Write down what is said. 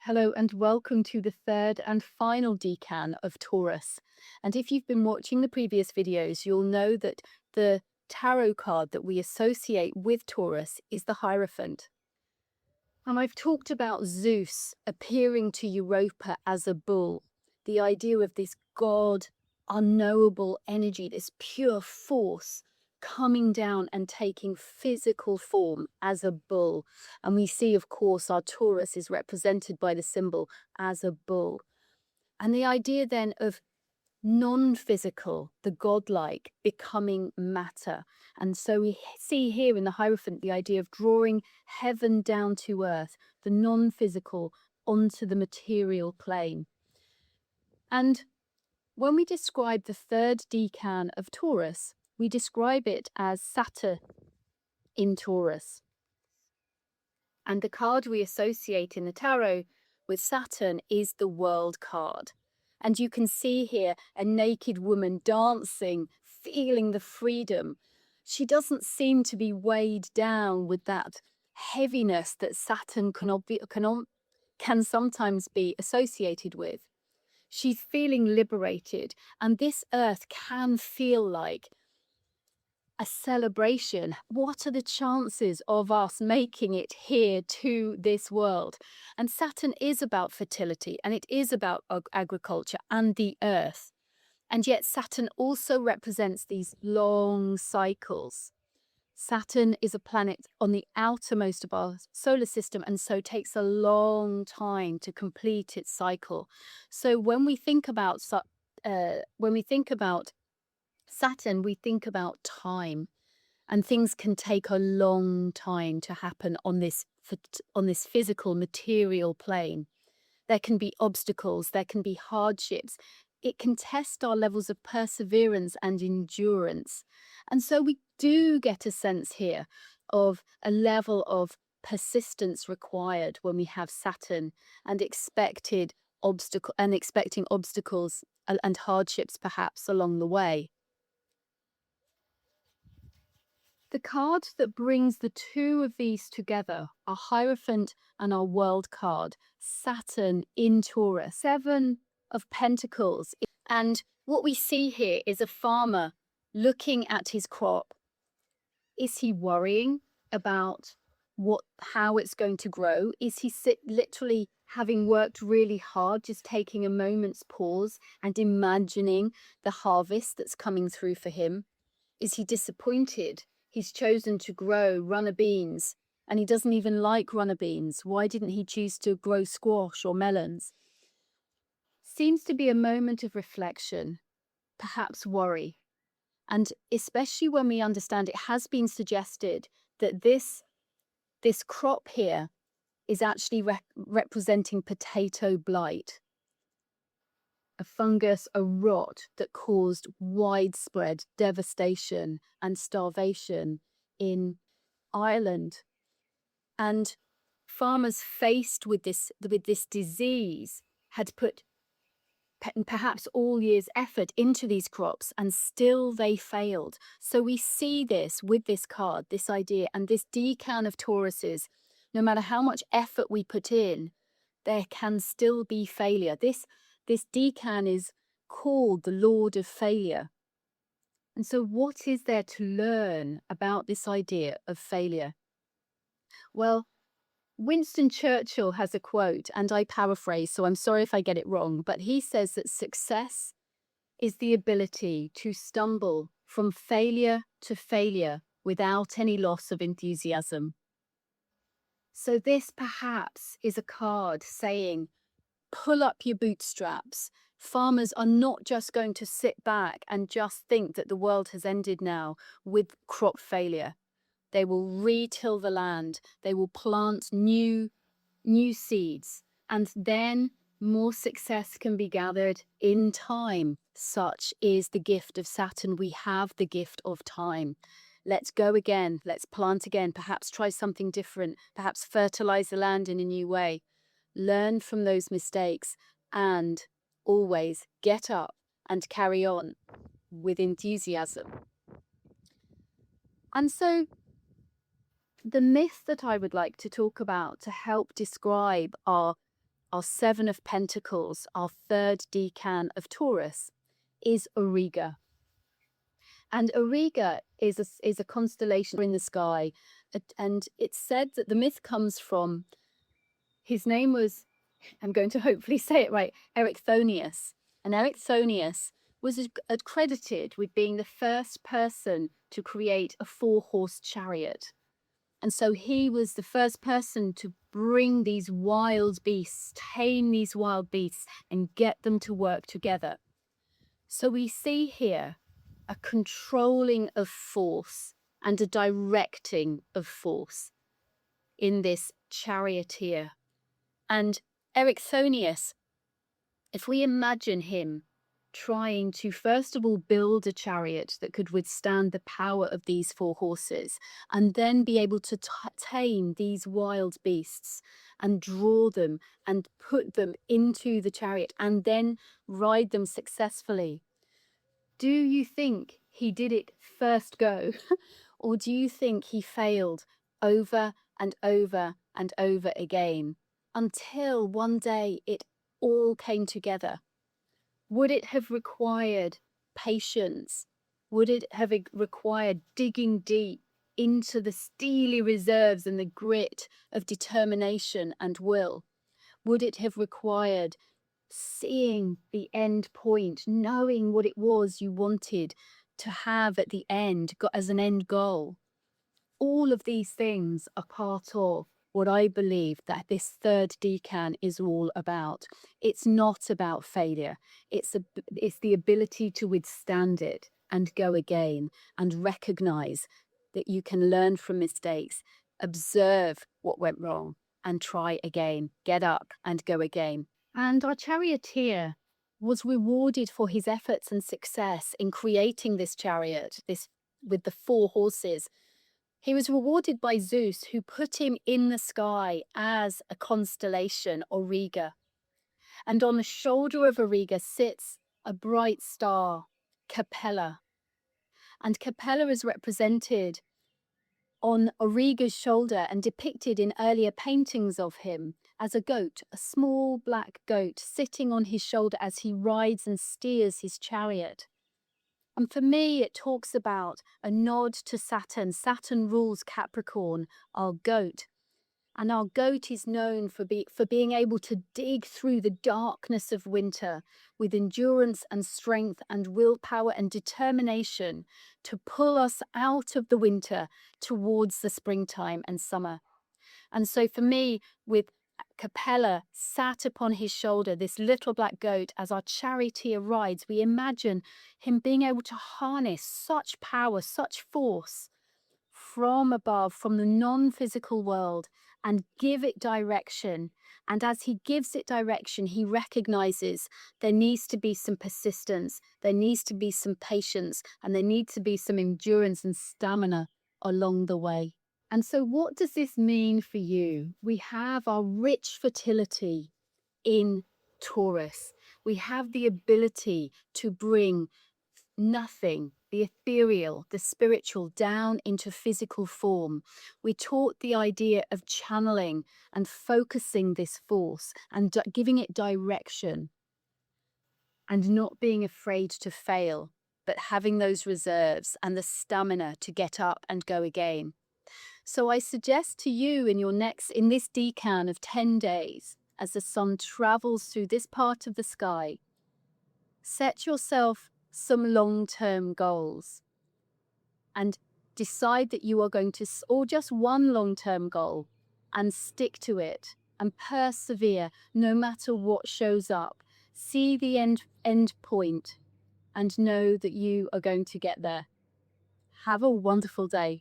Hello and welcome to the third and final decan of Taurus. And if you've been watching the previous videos, you'll know that the tarot card that we associate with Taurus is the Hierophant. And I've talked about Zeus appearing to Europa as a bull, the idea of this god, unknowable energy, this pure force coming down and taking physical form as a bull. And we see, of course, our Taurus is represented by the symbol as a bull. And the idea then of non-physical, the godlike, becoming matter. And so we see here in the Hierophant the idea of drawing heaven down to earth, the non-physical onto the material plane. And when we describe the third decan of Taurus, we describe it as Saturn in Taurus. And the card we associate in the tarot with Saturn is the World card. And you can see here a naked woman dancing, feeling the freedom. She doesn't seem to be weighed down with that heaviness that Saturn can sometimes be associated with. She's feeling liberated, and this earth can feel like a celebration. What are the chances of us making it here to this world? And Saturn is about fertility, and it is about agriculture and the earth. And yet Saturn also represents these long cycles. Saturn is a planet on the outermost of our solar system, and so takes a long time to complete its cycle. So when we think about Saturn, we think about time, and things can take a long time to happen on this physical material plane. There can be obstacles, there can be hardships. It can test our levels of perseverance and endurance. And so we do get a sense here of a level of persistence required when we have Saturn, and expecting obstacles and hardships perhaps along the way. The card that brings the two of these together, our Hierophant and our World card, Saturn in Taurus, Seven of Pentacles. And what we see here is a farmer looking at his crop. Is he worrying about how it's going to grow? Is he literally, having worked really hard, just taking a moment's pause and imagining the harvest that's coming through for him? Is he disappointed? He's chosen to grow runner beans, and he doesn't even like runner beans. Why didn't he choose to grow squash or melons? Seems to be a moment of reflection, perhaps worry. And especially when we understand, it has been suggested that this crop here is actually representing potato blight, a fungus, a rot that caused widespread devastation and starvation in Ireland. And farmers faced with this disease had put perhaps all year's effort into these crops, and still they failed. So we see this with this card, this idea, and this decan of Tauruses. No matter how much effort we put in, there can still be failure. This decan is called the Lord of Failure. And so what is there to learn about this idea of failure? Well, Winston Churchill has a quote, and I paraphrase, so I'm sorry if I get it wrong, but he says that success is the ability to stumble from failure to failure without any loss of enthusiasm. So this perhaps is a card saying, pull up your bootstraps. Farmers are not just going to sit back and just think that the world has ended now with crop failure. They will re-till the land. They will plant new seeds, and then more success can be gathered in time. Such is the gift of Saturn. We have the gift of time. Let's go again. Let's plant again. Perhaps try something different. Perhaps fertilize the land in a new way. Learn from those mistakes, and always get up and carry on with enthusiasm. And so the myth that I would like to talk about to help describe our our 7 of Pentacles, our 3rd decan of Taurus, is Auriga. And Auriga is a constellation in the sky. And it's said that the myth comes from, his name was, I'm going to hopefully say it right, Erichthonius. And Erichthonius was accredited with being the first person to create a 4-horse chariot. And so he was the first person to bring these wild beasts, tame these wild beasts, and get them to work together. So we see here a controlling of force and a directing of force in this charioteer. And Erichthonius, if we imagine him trying to first of all build a chariot that could withstand the power of these 4 horses, and then be able to tame these wild beasts and draw them and put them into the chariot and then ride them successfully. Do you think he did it first go? Or do you think he failed over and over and over again until one day it all came together? Would it have required patience? Would it have required digging deep into the steely reserves and the grit of determination and will? Would it have required seeing the end point, knowing what it was you wanted to have at the end as an end goal? All of these things are part of what I believe that this 3rd decan is all about. It's not about failure. It's the ability to withstand it and go again and recognize that you can learn from mistakes, observe what went wrong and try again, get up and go again. And our charioteer was rewarded for his efforts and success in creating this chariot, with the 4 horses. He was rewarded by Zeus, who put him in the sky as a constellation, Auriga. And on the shoulder of Auriga sits a bright star, Capella. And Capella is represented on Auriga's shoulder and depicted in earlier paintings of him as a goat, a small black goat sitting on his shoulder as he rides and steers his chariot. And for me, it talks about a nod to Saturn. Saturn rules Capricorn, our goat. And our goat is known for being able to dig through the darkness of winter with endurance and strength and willpower and determination to pull us out of the winter towards the springtime and summer. And so for me, with Capella sat upon his shoulder, this little black goat, as our charioteer rides, we imagine him being able to harness such power, such force from above, from the non-physical world, and give it direction. And as he gives it direction, he recognizes there needs to be some persistence, there needs to be some patience, and there needs to be some endurance and stamina along the way. And so what does this mean for you? We have our rich fertility in Taurus. We have the ability to bring nothing, the ethereal, the spiritual, down into physical form. We taught the idea of channeling and focusing this force and giving it direction and not being afraid to fail, but having those reserves and the stamina to get up and go again. So I suggest to you in this decan of 10 days, as the sun travels through this part of the sky, set yourself some long-term goals and decide that you are going to, or just one long-term goal, and stick to it and persevere no matter what shows up. See the end point and know that you are going to get there. Have a wonderful day.